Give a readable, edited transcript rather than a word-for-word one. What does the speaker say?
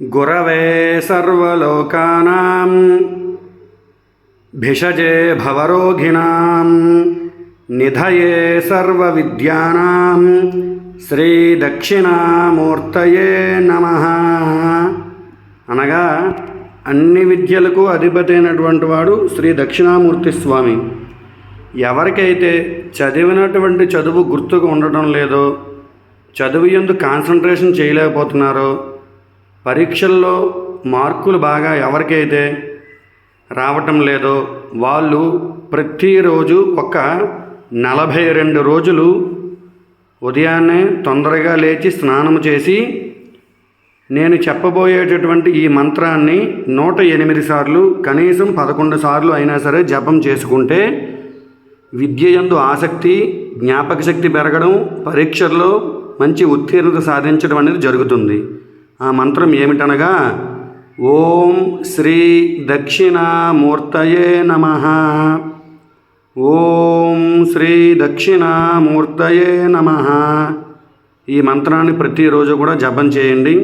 గురవే సర్వలోకానాం భిషజే భవరోగిణాం నిధయే సర్వవిద్యానాం శ్రీ దక్షిణామూర్తయే నమః. అనగా అన్ని విద్యలకు అధిపతి అయినటువంటి వాడు శ్రీ దక్షిణామూర్తి స్వామి. ఎవరికైతే చదివినటువంటి చదువు గుర్తుకు ఉండటం లేదో, చదువు యందు కాన్సన్ట్రేషన్ చేయలేకపోతున్నారో, పరీక్షల్లో మార్కులు బాగా ఎవరికైతే రావటం లేదో వాళ్ళు ప్రతిరోజు ఒక 42 రోజులు ఉదయాన్నే తొందరగా లేచి స్నానం చేసి నేను చెప్పబోయేటటువంటి ఈ మంత్రాన్ని 108 సార్లు కనీసం 11 సార్లు అయినా సరే జపం చేసుకుంటే విద్య యందు ఆసక్తి, జ్ఞాపక శక్తి పెరగడం, పరీక్షల్లో మంచి ఉత్తీర్ణత సాధించడం అనేది జరుగుతుంది. ఆ మంత్రం ఏమిటనగా ఓం శ్రీ దక్షిణామూర్తయే నమః. ఓం శ్రీ దక్షిణామూర్తయే నమః. ఈ మంత్రాన్ని ప్రతిరోజు కూడా జపం చేయండి.